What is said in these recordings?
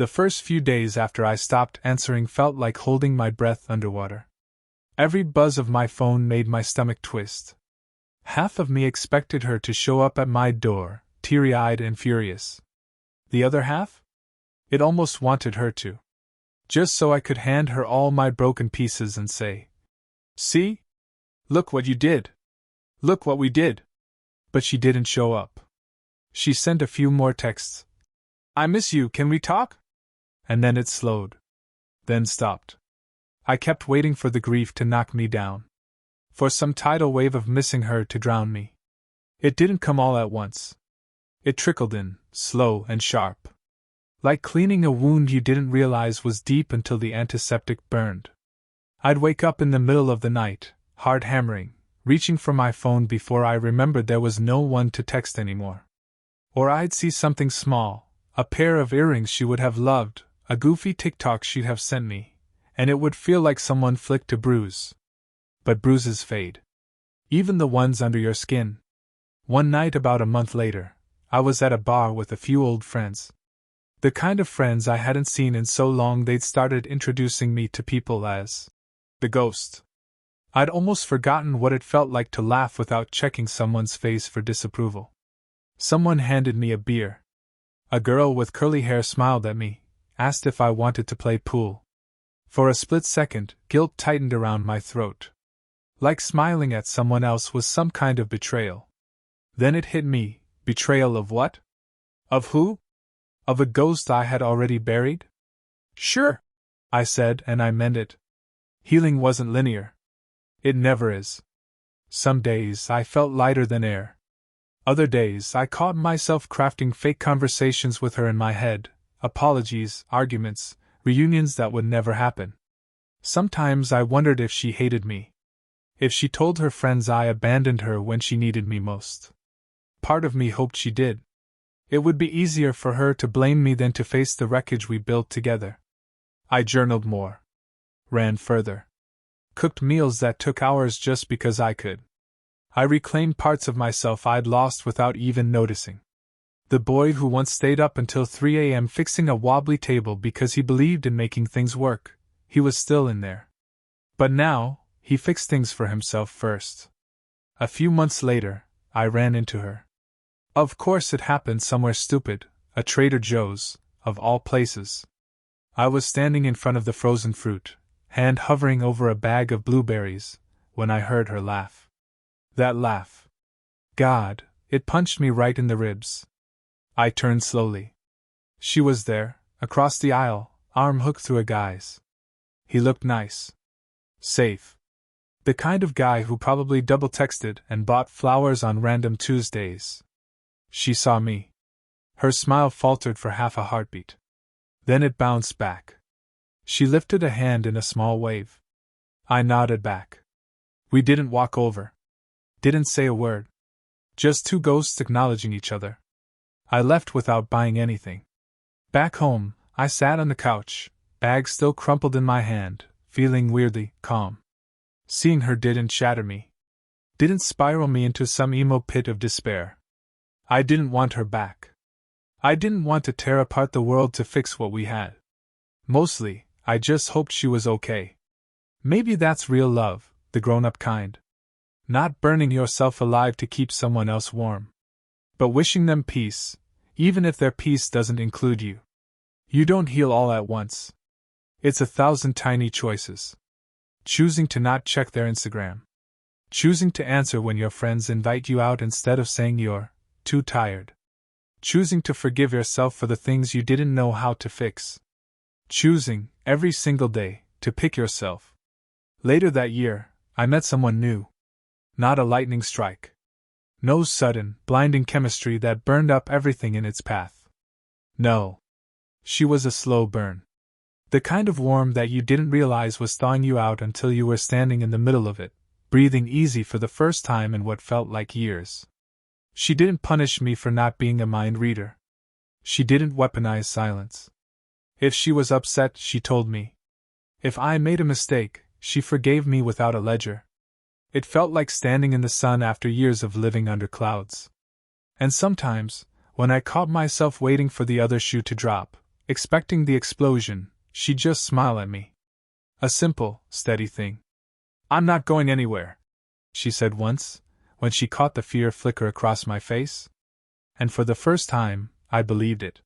The first few days after I stopped answering felt like holding my breath underwater. Every buzz of my phone made my stomach twist. Half of me expected her to show up at my door, teary-eyed and furious. The other half? It almost wanted her to. Just so I could hand her all my broken pieces and say, "See? Look what you did! Look what we did!" But she didn't show up. She sent a few more texts. "I miss you, can we talk?" And then it slowed. Then stopped. I kept waiting for the grief to knock me down. For some tidal wave of missing her to drown me. It didn't come all at once. It trickled in, slow and sharp. Like cleaning a wound you didn't realize was deep until the antiseptic burned. I'd wake up in the middle of the night, heart hammering, reaching for my phone before I remembered there was no one to text anymore. Or I'd see something small, a pair of earrings she would have loved, a goofy TikTok she'd have sent me, and it would feel like someone flicked a bruise. But bruises fade. Even the ones under your skin. One night about a month later, I was at a bar with a few old friends. The kind of friends I hadn't seen in so long they'd started introducing me to people as the ghost. I'd almost forgotten what it felt like to laugh without checking someone's face for disapproval. Someone handed me a beer. A girl with curly hair smiled at me, asked if I wanted to play pool. For a split second, guilt tightened around my throat. Like smiling at someone else was some kind of betrayal. Then it hit me, betrayal of what? Of who? Of a ghost I had already buried? "Sure," I said, and I meant it. Healing wasn't linear. It never is. Some days I felt lighter than air. Other days I caught myself crafting fake conversations with her in my head, apologies, arguments, reunions that would never happen. Sometimes I wondered if she hated me. If she told her friends I abandoned her when she needed me most. Part of me hoped she did. It would be easier for her to blame me than to face the wreckage we built together. I journaled more. Ran further. Cooked meals that took hours just because I could. I reclaimed parts of myself I'd lost without even noticing. The boy who once stayed up until 3 a.m. fixing a wobbly table because he believed in making things work, he was still in there. But now, he fixed things for himself first. A few months later, I ran into her. Of course it happened somewhere stupid, a Trader Joe's, of all places. I was standing in front of the frozen fruit, hand hovering over a bag of blueberries, when I heard her laugh. That laugh. God, it punched me right in the ribs. I turned slowly. She was there, across the aisle, arm hooked through a guy's. He looked nice. Safe. The kind of guy who probably double-texted and bought flowers on random Tuesdays. She saw me. Her smile faltered for half a heartbeat. Then it bounced back. She lifted a hand in a small wave. I nodded back. We didn't walk over. Didn't say a word. Just two ghosts acknowledging each other. I left without buying anything. Back home, I sat on the couch, bag still crumpled in my hand, feeling weirdly calm. Seeing her didn't shatter me. Didn't spiral me into some emo pit of despair. I didn't want her back. I didn't want to tear apart the world to fix what we had. Mostly, I just hoped she was okay. Maybe that's real love, the grown-up kind. Not burning yourself alive to keep someone else warm. But wishing them peace, even if their peace doesn't include you. You don't heal all at once. It's 1,000 tiny choices. Choosing to not check their Instagram. Choosing to answer when your friends invite you out instead of saying you're too tired. Choosing to forgive yourself for the things you didn't know how to fix. Choosing, every single day, to pick yourself. Later that year, I met someone new. Not a lightning strike. No sudden, blinding chemistry that burned up everything in its path. No. She was a slow burn. The kind of warmth that you didn't realize was thawing you out until you were standing in the middle of it, breathing easy for the first time in what felt like years. She didn't punish me for not being a mind reader. She didn't weaponize silence. If she was upset, she told me. If I made a mistake, she forgave me without a ledger. It felt like standing in the sun after years of living under clouds. And sometimes, when I caught myself waiting for the other shoe to drop, expecting the explosion, she'd just smile at me. A simple, steady thing. "I'm not going anywhere," she said once, when she caught the fear flicker across my face. And for the first time, I believed it.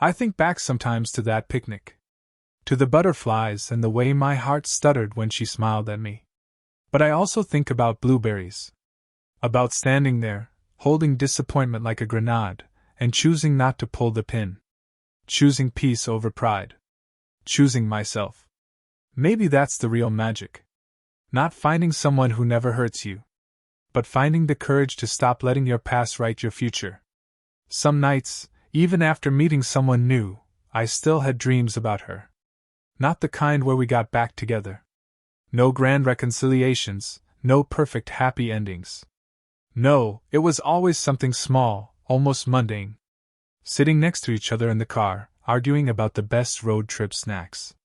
I think back sometimes to that picnic. To the butterflies and the way my heart stuttered when she smiled at me. But I also think about blueberries. About standing there, holding disappointment like a grenade, and choosing not to pull the pin. Choosing peace over pride. Choosing myself. Maybe that's the real magic. Not finding someone who never hurts you, but finding the courage to stop letting your past write your future. Some nights, even after meeting someone new, I still had dreams about her. Not the kind where we got back together. No grand reconciliations, no perfect happy endings. No, it was always something small, almost mundane. Sitting next to each other in the car, arguing about the best road trip snacks.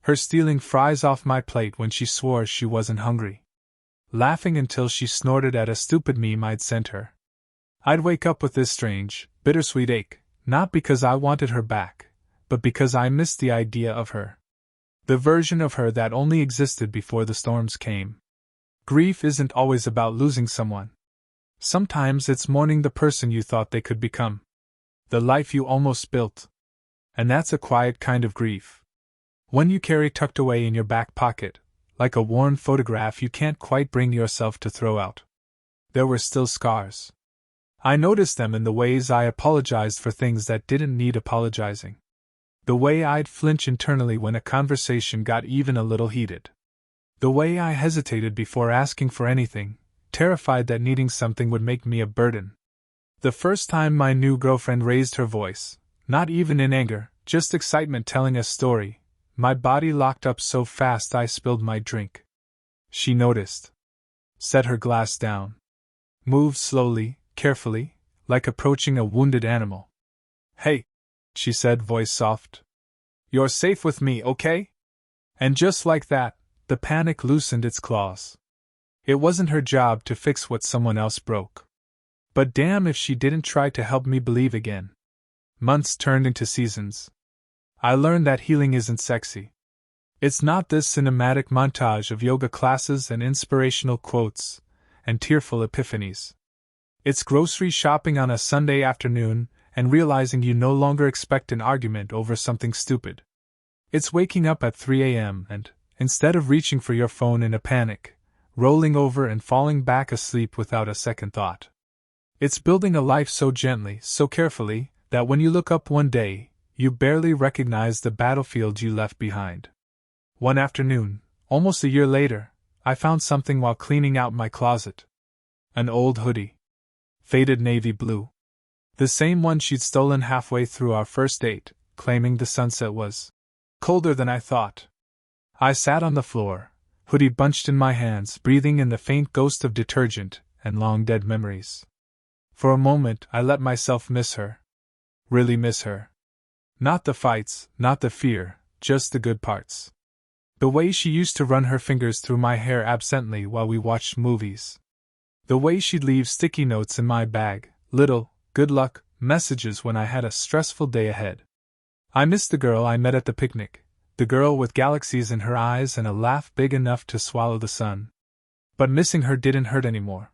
Her stealing fries off my plate when she swore she wasn't hungry. Laughing until she snorted at a stupid meme I'd sent her. I'd wake up with this strange, bittersweet ache, not because I wanted her back, but because I missed the idea of her. The version of her that only existed before the storms came. Grief isn't always about losing someone. Sometimes it's mourning the person you thought they could become. The life you almost built. And that's a quiet kind of grief. One you carry tucked away in your back pocket, like a worn photograph you can't quite bring yourself to throw out. There were still scars. I noticed them in the ways I apologized for things that didn't need apologizing. The way I'd flinch internally when a conversation got even a little heated. The way I hesitated before asking for anything, terrified that needing something would make me a burden. The first time my new girlfriend raised her voice, not even in anger, just excitement telling a story, my body locked up so fast I spilled my drink. She noticed. Set her glass down. Moved slowly, carefully, like approaching a wounded animal. "Hey," she said, voice soft. "You're safe with me, okay?" And just like that, the panic loosened its claws. It wasn't her job to fix what someone else broke. But damn if she didn't try to help me believe again. Months turned into seasons. I learned that healing isn't sexy. It's not this cinematic montage of yoga classes and inspirational quotes and tearful epiphanies. It's grocery shopping on a Sunday afternoon and realizing you no longer expect an argument over something stupid. It's waking up at 3 a.m. and, instead of reaching for your phone in a panic, rolling over and falling back asleep without a second thought. It's building a life so gently, so carefully, that when you look up one day, you barely recognize the battlefield you left behind. One afternoon, almost a year later, I found something while cleaning out my closet. An old hoodie. Faded navy blue. The same one she'd stolen halfway through our first date, claiming the sunset was colder than I thought. I sat on the floor, hoodie bunched in my hands, breathing in the faint ghost of detergent and long dead memories. For a moment, I let myself miss her. Really miss her. Not the fights, not the fear, just the good parts. The way she used to run her fingers through my hair absently while we watched movies. The way she'd leave sticky notes in my bag, little, good luck, messages when I had a stressful day ahead. I missed the girl I met at the picnic, the girl with galaxies in her eyes and a laugh big enough to swallow the sun. But missing her didn't hurt anymore.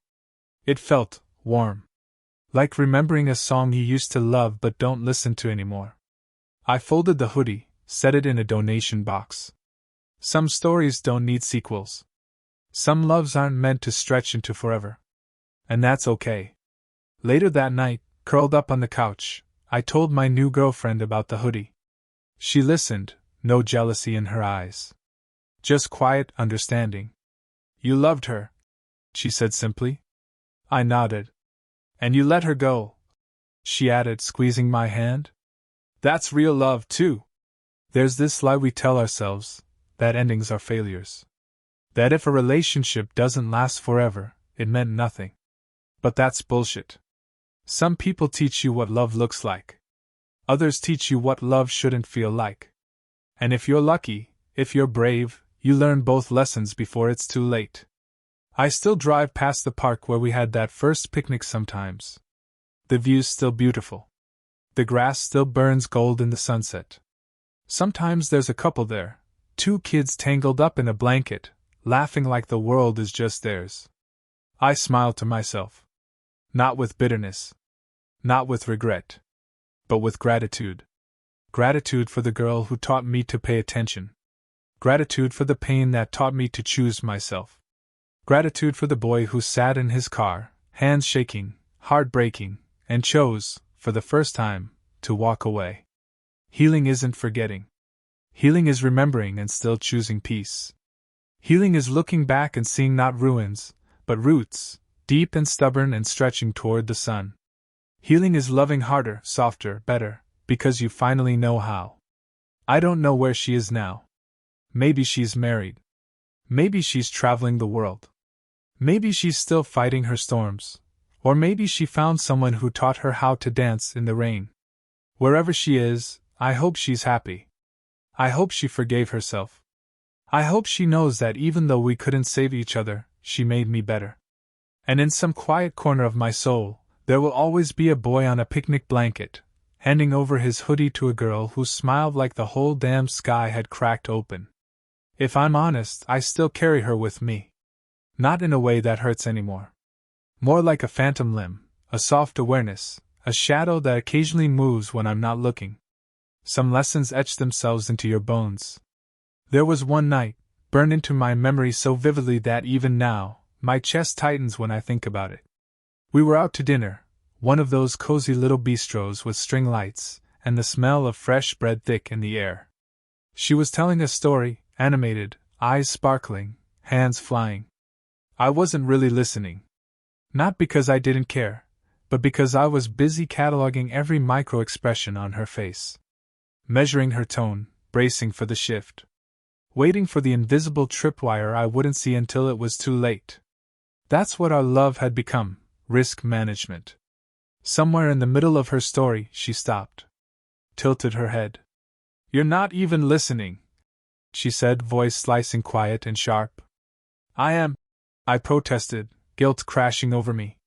It felt warm. Like remembering a song you used to love but don't listen to anymore. I folded the hoodie, set it in a donation box. Some stories don't need sequels. Some loves aren't meant to stretch into forever. And that's okay. Later that night, curled up on the couch, I told my new girlfriend about the hoodie. She listened, no jealousy in her eyes. Just quiet understanding. "You loved her," she said simply. I nodded. "And you let her go," she added, squeezing my hand. "That's real love, too." There's this lie we tell ourselves, that endings are failures. That if a relationship doesn't last forever, it meant nothing. But that's bullshit. Some people teach you what love looks like. Others teach you what love shouldn't feel like. And if you're lucky, if you're brave, you learn both lessons before it's too late. I still drive past the park where we had that first picnic sometimes. The view's still beautiful. The grass still burns gold in the sunset. Sometimes there's a couple there, two kids tangled up in a blanket, laughing like the world is just theirs. I smile to myself. Not with bitterness. Not with regret. But with gratitude. Gratitude for the girl who taught me to pay attention. Gratitude for the pain that taught me to choose myself. Gratitude for the boy who sat in his car, hands shaking, heart breaking, and chose, for the first time, to walk away. Healing isn't forgetting. Healing is remembering and still choosing peace. Healing is looking back and seeing not ruins, but roots, deep and stubborn and stretching toward the sun. Healing is loving harder, softer, better, because you finally know how. I don't know where she is now. Maybe she's married. Maybe she's traveling the world. Maybe she's still fighting her storms. Or maybe she found someone who taught her how to dance in the rain. Wherever she is, I hope she's happy. I hope she forgave herself. I hope she knows that even though we couldn't save each other, she made me better. And in some quiet corner of my soul, there will always be a boy on a picnic blanket, handing over his hoodie to a girl who smiled like the whole damn sky had cracked open. If I'm honest, I still carry her with me. Not in a way that hurts anymore. More like a phantom limb, a soft awareness, a shadow that occasionally moves when I'm not looking. Some lessons etch themselves into your bones. There was one night, burned into my memory so vividly that even now, my chest tightens when I think about it. We were out to dinner, one of those cozy little bistros with string lights, and the smell of fresh bread thick in the air. She was telling a story, animated, eyes sparkling, hands flying. I wasn't really listening. Not because I didn't care, but because I was busy cataloging every micro-expression on her face. Measuring her tone, bracing for the shift. Waiting for the invisible tripwire I wouldn't see until it was too late. That's what our love had become, risk management. Somewhere in the middle of her story, she stopped. Tilted her head. "You're not even listening," she said, voice slicing quiet and sharp. "I am," I protested, guilt crashing over me.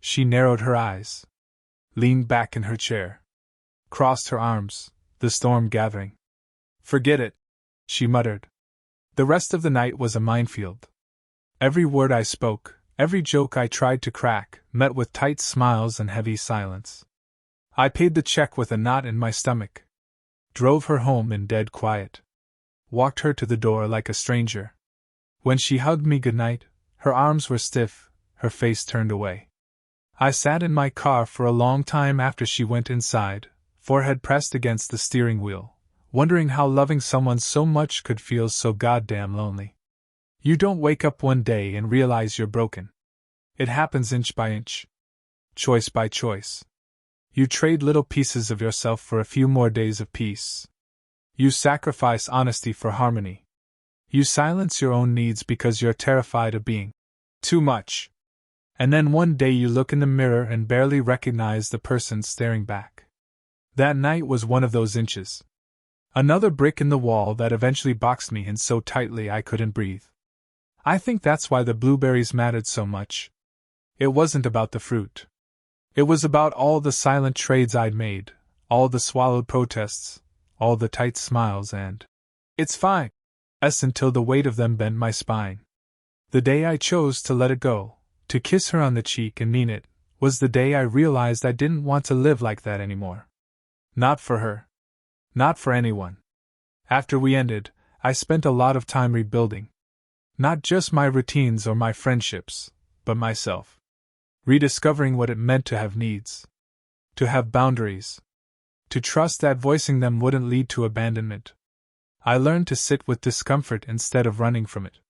She narrowed her eyes. Leaned back in her chair. Crossed her arms, the storm gathering. "Forget it," she muttered. The rest of the night was a minefield. Every word I spoke, every joke I tried to crack, met with tight smiles and heavy silence. I paid the check with a knot in my stomach. Drove her home in dead quiet. Walked her to the door like a stranger. When she hugged me goodnight, her arms were stiff, her face turned away. I sat in my car for a long time after she went inside, forehead pressed against the steering wheel, wondering how loving someone so much could feel so goddamn lonely. You don't wake up one day and realize you're broken. It happens inch by inch. Choice by choice. You trade little pieces of yourself for a few more days of peace. You sacrifice honesty for harmony. You silence your own needs because you're terrified of being too much. And then one day you look in the mirror and barely recognize the person staring back. That night was one of those inches. Another brick in the wall that eventually boxed me in so tightly I couldn't breathe. I think that's why the blueberries mattered so much. It wasn't about the fruit. It was about all the silent trades I'd made, all the swallowed protests, all the tight smiles and "it's fine" until the weight of them bent my spine. The day I chose to let it go, to kiss her on the cheek and mean it, was the day I realized I didn't want to live like that anymore. Not for her. Not for anyone. After we ended, I spent a lot of time rebuilding. Not just my routines or my friendships, but myself. Rediscovering what it meant to have needs. To have boundaries. To trust that voicing them wouldn't lead to abandonment. I learned to sit with discomfort instead of running from it.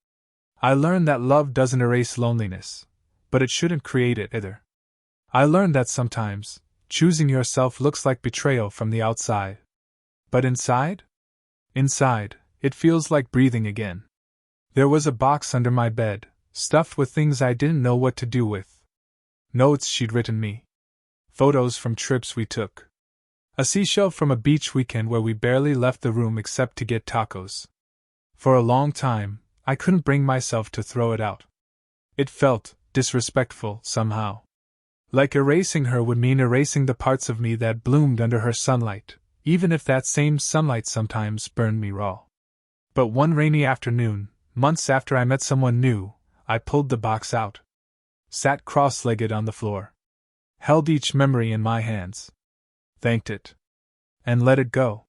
I learned that love doesn't erase loneliness, but it shouldn't create it either. I learned that sometimes, choosing yourself looks like betrayal from the outside. But inside? Inside, it feels like breathing again. There was a box under my bed, stuffed with things I didn't know what to do with. Notes she'd written me. Photos from trips we took. A seashell from a beach weekend where we barely left the room except to get tacos. For a long time, I couldn't bring myself to throw it out. It felt disrespectful, somehow. Like erasing her would mean erasing the parts of me that bloomed under her sunlight, even if that same sunlight sometimes burned me raw. But one rainy afternoon, months after I met someone new, I pulled the box out, sat cross-legged on the floor, held each memory in my hands, thanked it, and let it go,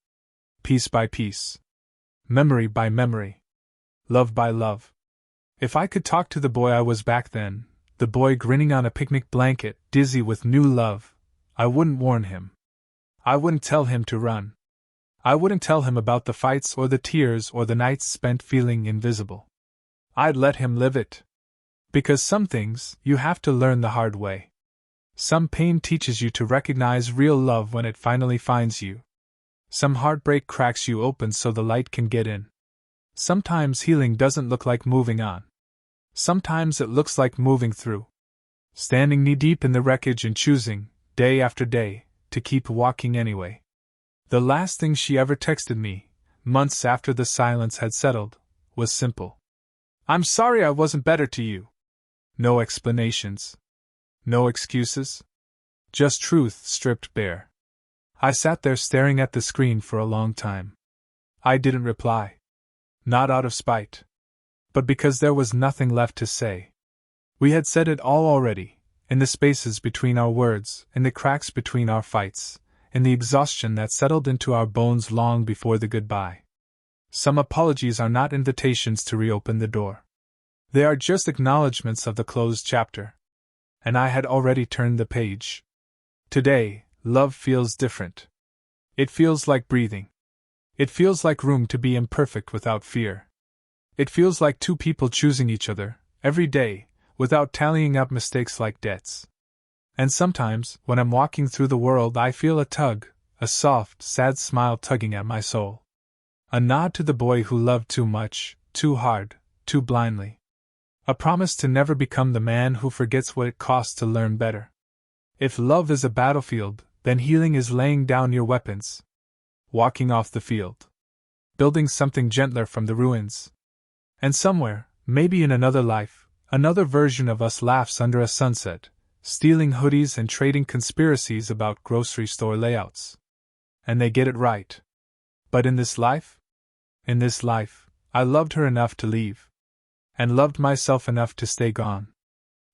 piece by piece, memory by memory, love by love. If I could talk to the boy I was back then, the boy grinning on a picnic blanket, dizzy with new love, I wouldn't warn him. I wouldn't tell him to run. I wouldn't tell him about the fights or the tears or the nights spent feeling invisible. I'd let him live it. Because some things you have to learn the hard way. Some pain teaches you to recognize real love when it finally finds you. Some heartbreak cracks you open so the light can get in. Sometimes healing doesn't look like moving on. Sometimes it looks like moving through. Standing knee-deep in the wreckage and choosing, day after day, to keep walking anyway. The last thing she ever texted me, months after the silence had settled, was simple. "I'm sorry I wasn't better to you." No explanations. No excuses. Just truth stripped bare. I sat there staring at the screen for a long time. I didn't reply. Not out of spite. But because there was nothing left to say. We had said it all already, in the spaces between our words, in the cracks between our fights, in the exhaustion that settled into our bones long before the goodbye. Some apologies are not invitations to reopen the door. They are just acknowledgments of the closed chapter. And I had already turned the page. Today, love feels different. It feels like breathing. It feels like room to be imperfect without fear. It feels like two people choosing each other, every day, without tallying up mistakes like debts. And sometimes, when I'm walking through the world, I feel a tug, a soft, sad smile tugging at my soul. A nod to the boy who loved too much, too hard, too blindly. A promise to never become the man who forgets what it costs to learn better. If love is a battlefield, then healing is laying down your weapons. Walking off the field. Building something gentler from the ruins. And somewhere, maybe in another life, another version of us laughs under a sunset, stealing hoodies and trading conspiracies about grocery store layouts. And they get it right. But in this life, I loved her enough to leave. And loved myself enough to stay gone.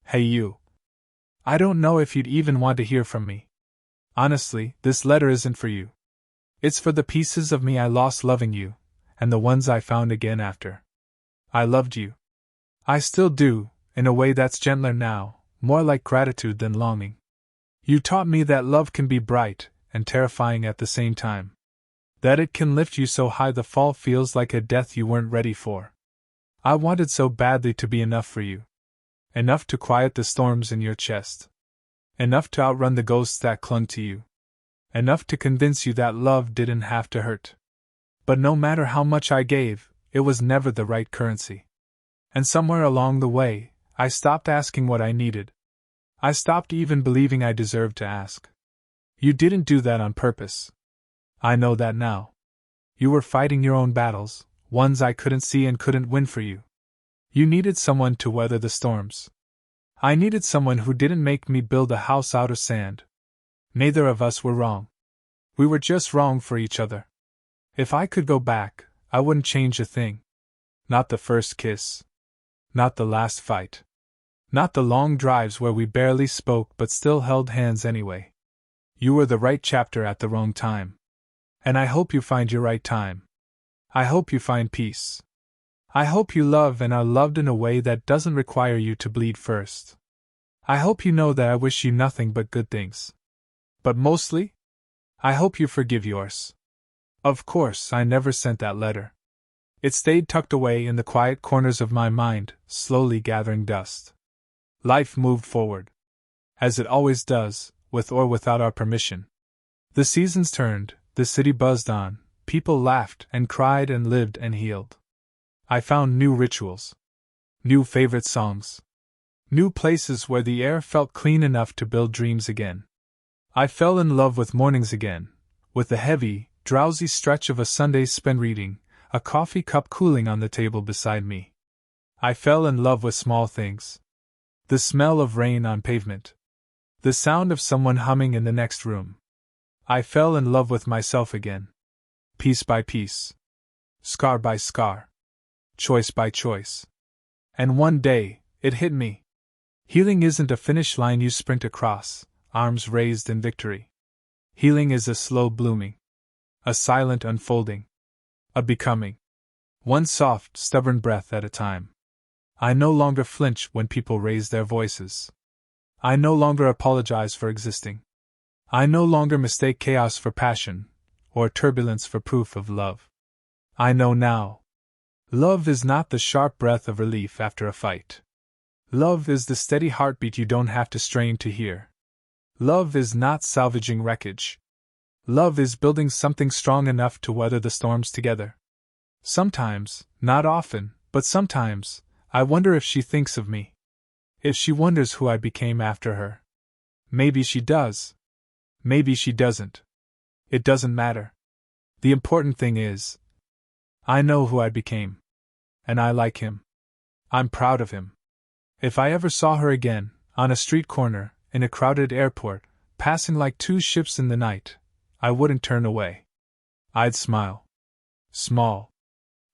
Hey you. I don't know if you'd even want to hear from me. Honestly, this letter isn't for you. It's for the pieces of me I lost loving you, and the ones I found again after. I loved you. I still do, in a way that's gentler now, more like gratitude than longing. You taught me that love can be bright and terrifying at the same time. That it can lift you so high the fall feels like a death you weren't ready for. I wanted so badly to be enough for you. Enough to quiet the storms in your chest. Enough to outrun the ghosts that clung to you. Enough to convince you that love didn't have to hurt. But no matter how much I gave, it was never the right currency. And somewhere along the way, I stopped asking what I needed. I stopped even believing I deserved to ask. You didn't do that on purpose. I know that now. You were fighting your own battles, ones I couldn't see and couldn't win for you. You needed someone to weather the storms. I needed someone who didn't make me build a house out of sand. Neither of us were wrong. We were just wrong for each other. If I could go back, I wouldn't change a thing. Not the first kiss. Not the last fight. Not the long drives where we barely spoke but still held hands anyway. You were the right chapter at the wrong time. And I hope you find your right time. I hope you find peace. I hope you love and are loved in a way that doesn't require you to bleed first. I hope you know that I wish you nothing but good things. But mostly, I hope you forgive yours. Of course, I never sent that letter. It stayed tucked away in the quiet corners of my mind, slowly gathering dust. Life moved forward. As it always does, with or without our permission. The seasons turned, the city buzzed on, people laughed and cried and lived and healed. I found new rituals. New favorite songs. New places where the air felt clean enough to build dreams again. I fell in love with mornings again, with the heavy, drowsy stretch of a Sunday spent reading, a coffee cup cooling on the table beside me. I fell in love with small things. The smell of rain on pavement. The sound of someone humming in the next room. I fell in love with myself again. Piece by piece. Scar by scar. Choice by choice. And one day, it hit me. Healing isn't a finish line you sprint across, arms raised in victory. Healing is a slow blooming. A silent unfolding. A becoming. One soft, stubborn breath at a time. I no longer flinch when people raise their voices. I no longer apologize for existing. I no longer mistake chaos for passion, or turbulence for proof of love. I know now. Love is not the sharp breath of relief after a fight. Love is the steady heartbeat you don't have to strain to hear. Love is not salvaging wreckage. Love is building something strong enough to weather the storms together. Sometimes, not often, but sometimes, I wonder if she thinks of me. If she wonders who I became after her. Maybe she does. Maybe she doesn't. It doesn't matter. The important thing is, I know who I became. And I like him. I'm proud of him. If I ever saw her again, on a street corner, in a crowded airport, passing like two ships in the night, I wouldn't turn away. I'd smile. Small.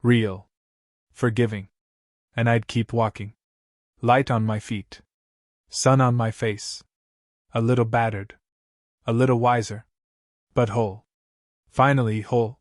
Real. Forgiving. And I'd keep walking. Light on my feet. Sun on my face. A little battered. A little wiser. But whole. Finally whole.